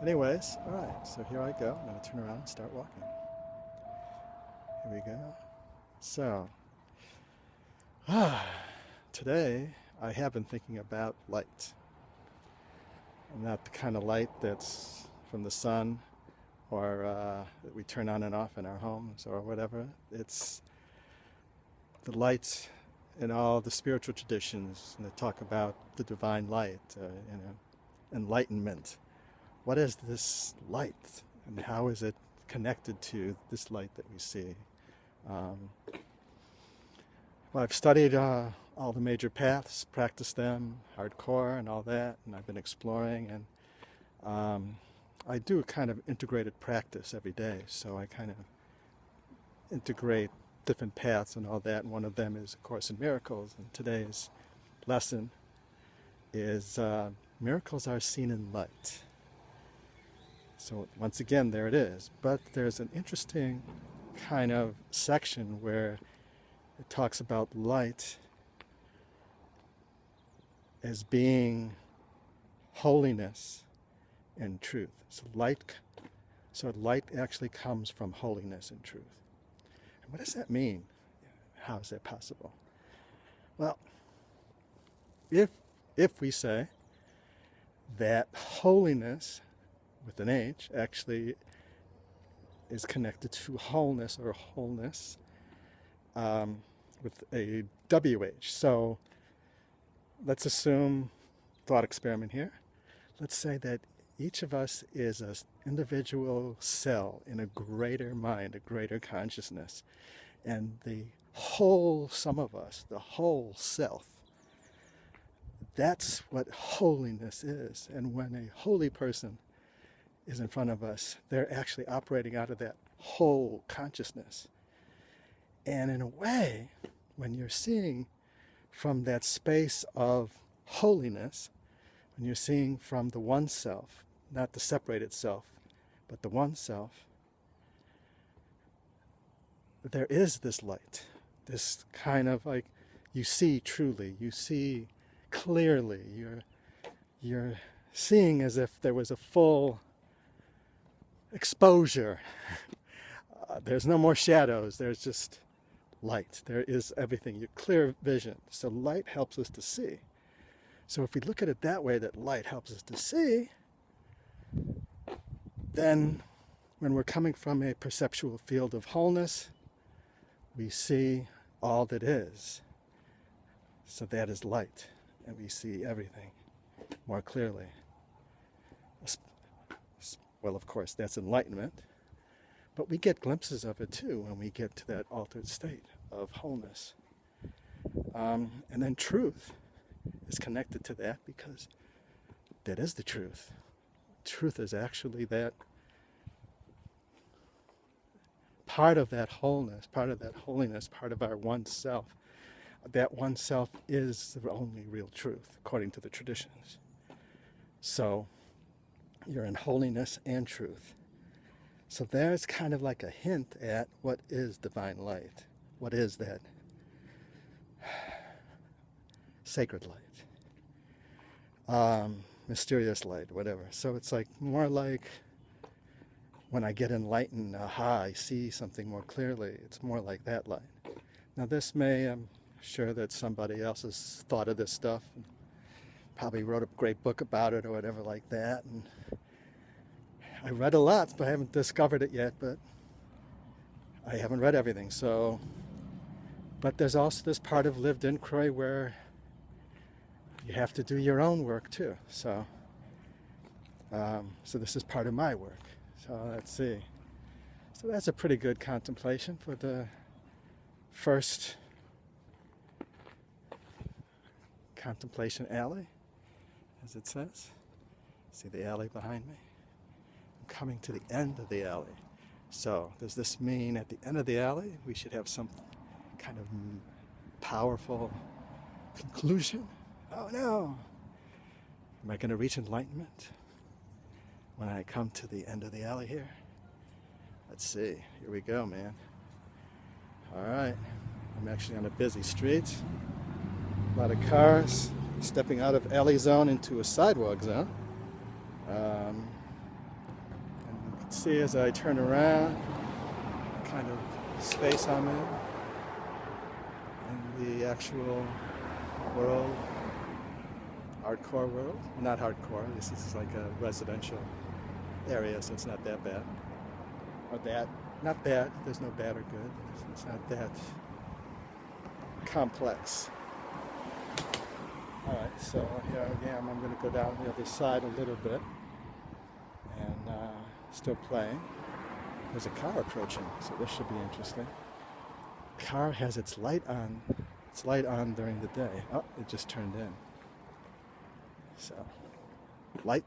Anyways, all right, so here I go. I'm going to turn around and start walking. Here we go. So, today I have been thinking about light. Not the kind of light that's from the sun or that we turn on and off in our homes or whatever. It's the light in all the spiritual traditions, and they talk about the divine light, enlightenment. What is this light, and how is it connected to this light that we see? Well, I've studied all the major paths, practiced them hardcore and all that, and I've been exploring, and I do a kind of integrated practice every day, so I kind of integrate different paths and all that, and one of them is A Course in Miracles, and today's lesson is miracles are seen in light. So once again, there it is. But there's an interesting kind of section where it talks about light as being holiness and truth. So light actually comes from holiness and truth. And what does that mean? How is that possible? Well, if we say that holiness with an H actually is connected to wholeness or wholeness with a WH. So let's assume, thought experiment here, let's say that each of us is an individual cell in a greater mind, a greater consciousness, and the whole sum of us, the whole self, that's what holiness is. And when a holy person is in front of us, they're actually operating out of that whole consciousness. And in a way, when you're seeing from that space of holiness, when you're seeing from the one self, not the separated self, but the one self, there is this light, this kind of like, you see truly, you see clearly, you're seeing as if there was a full exposure. There's no more shadows, there's just light. There is everything, your clear vision. So light helps us to see. So if we look at it that way, that light helps us to see, then when we're coming from a perceptual field of wholeness, we see all that is. So that is light, and we see everything more clearly. Well, of course, that's enlightenment, but we get glimpses of it too when we get to that altered state of wholeness. And then truth is connected to that, because that is the truth. Truth is actually that part of that wholeness, part of that holiness, part of our one self. That one self is the only real truth, according to the traditions. So you're in holiness and truth. So there's kind of like a hint at what is divine light. What is that sacred light? Mysterious light, whatever. So it's like more like when I get enlightened, aha, I see something more clearly. It's more like that light. Now this I'm sure that somebody else has thought of this stuff and probably wrote a great book about it or whatever like that. And I read a lot, but I haven't discovered it yet, but I haven't read everything. So, but there's also this part of lived inquiry where you have to do your own work too. So, so this is part of my work. So let's see. So that's a pretty good contemplation for the first contemplation alley, as it says. See the alley behind me? I'm coming to the end of the alley. So does this mean at the end of the alley we should have some kind of powerful conclusion? Oh no! Am I going to reach enlightenment when I come to the end of the alley here? Let's see. Here we go, man. All right. I'm actually on a busy street. A lot of cars stepping out of alley zone into a sidewalk zone. See, as I turn around, kind of space I'm in the actual world, hardcore world. Not hardcore, this is like a residential area, so it's not that bad. Or bad, not bad, there's no bad or good. It's not that complex. Alright, so here I am. I'm going to go down the other side a little bit and still playing. There's a car approaching, so this should be interesting. Car has its light on. It's light on during the day. Oh, it just turned in. So, light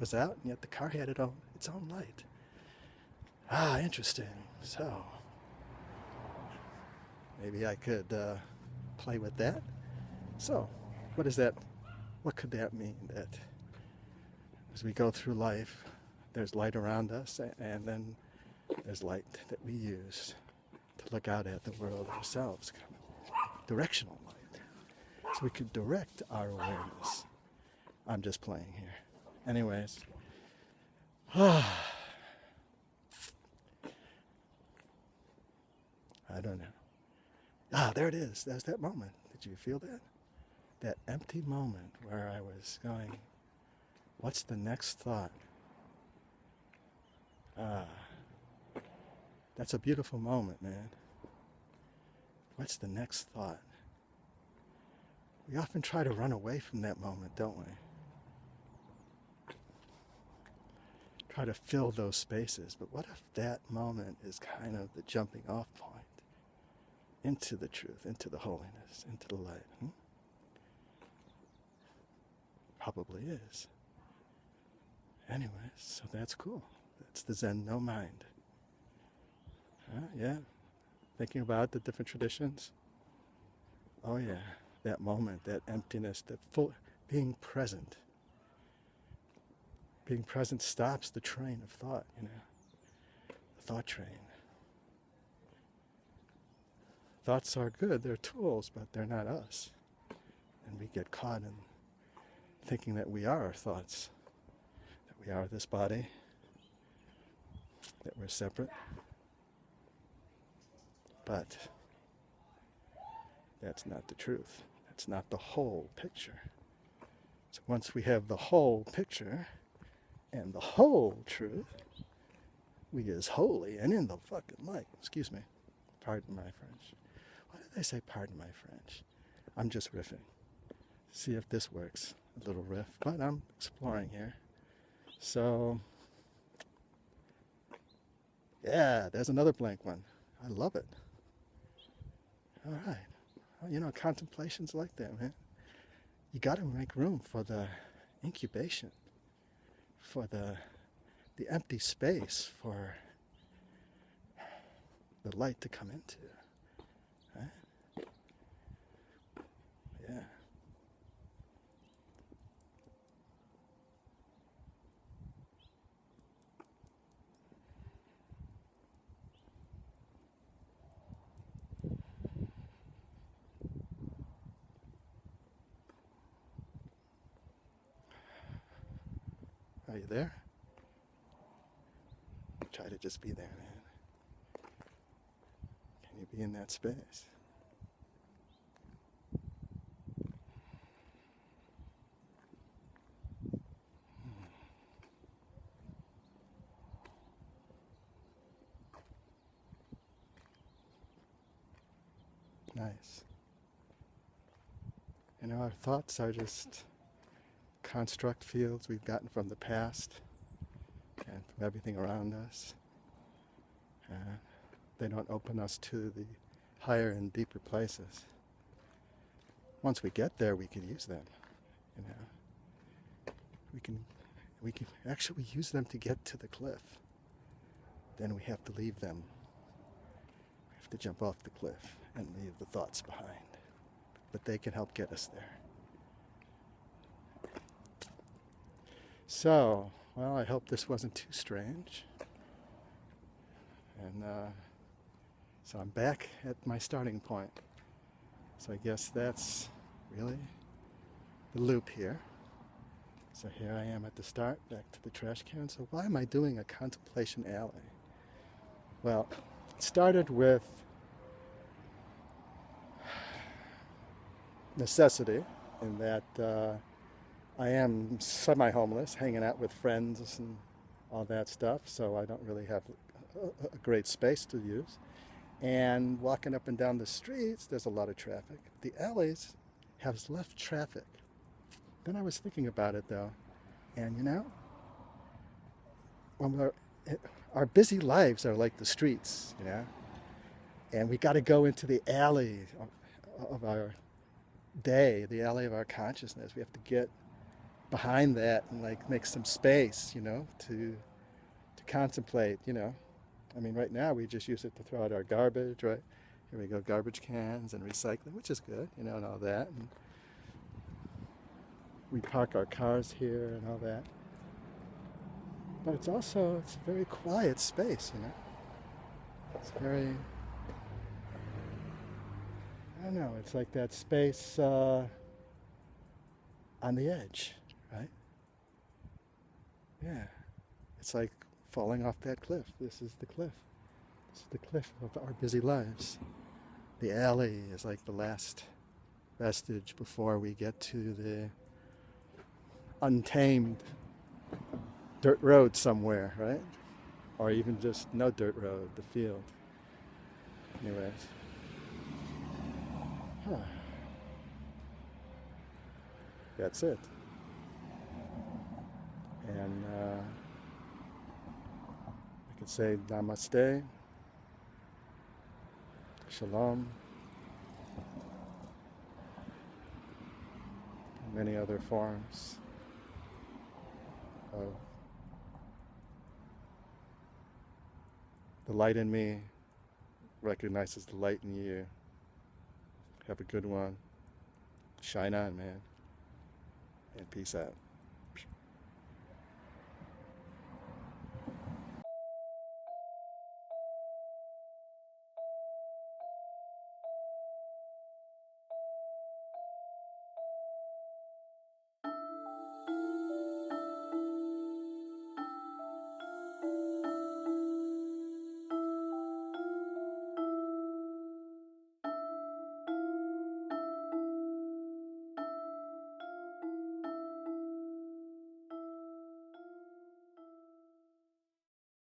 was out, and yet the car had its own light. Ah, interesting. So, maybe I could play with that. So, what is that? What could that mean? That as we go through life, there's light around us, and then there's light that we use to look out at the world ourselves, kind of directional light. So we could direct our awareness. I'm just playing here. Anyways. I don't know. Ah, there it is. There's that moment. Did you feel that? That empty moment where I was going, what's the next thought? Ah, that's a beautiful moment, man. What's the next thought? We often try to run away from that moment, don't we? Try to fill those spaces, but what if that moment is kind of the jumping off point into the truth, into the holiness, into the light? Probably is. Anyways, so that's cool. That's the Zen no mind. Yeah. Thinking about the different traditions. Oh yeah, that moment, that emptiness, that full being present. Being present stops the train of thought, the thought train. Thoughts are good, they're tools, but they're not us. And we get caught in thinking that we are our thoughts, that we are this body, that we're separate. But that's not the truth. That's not the whole picture. So once we have the whole picture and the whole truth, we is holy and in the fucking light. Excuse me. Pardon my French. Why did I say pardon my French? I'm just riffing. See if this works. A little riff. But I'm exploring here. So, yeah, there's another blank one. I love it. All right. Well, contemplation's like that, man. You got to make room for the incubation, for the empty space, for the light to come into. Right? Yeah. Are you there? Try to just be there, man. Can you be in that space? Nice. Our thoughts are just construct fields we've gotten from the past and from everything around us. They don't open us to the higher and deeper places. Once we get there, we can use them. We can actually use them to get to the cliff. Then we have to leave them. We have to jump off the cliff and leave the thoughts behind. But they can help get us there. So, well, I hope this wasn't too strange. And so I'm back at my starting point. So I guess that's really the loop here. So here I am at the start, back to the trash can. So why am I doing a contemplation alley? Well, it started with necessity, in that I am semi-homeless, hanging out with friends and all that stuff, so I don't really have a great space to use. And walking up and down the streets, there's a lot of traffic. The alleys have less traffic. Then I was thinking about it though, and you know, when our busy lives are like the streets, you know, and we got to go into the alley of our day, the alley of our consciousness. We have to get behind that and like make some space, you know, to contemplate, you know. I mean, right now we just use it to throw out our garbage, right? Here we go, garbage cans and recycling, which is good, you know, and all that. And we park our cars here and all that. But it's a very quiet space, you know. It's very, I don't know, it's like that space on the edge, right? Yeah. It's like falling off that cliff. This is the cliff. This is the cliff of our busy lives. The alley is like the last vestige before we get to the untamed dirt road somewhere, right? Or even just no dirt road, the field. Anyways. Huh. That's it. And I could say namaste, shalom, and many other forms of the light in me recognizes the light in you. Have a good one. Shine on, man. And peace out.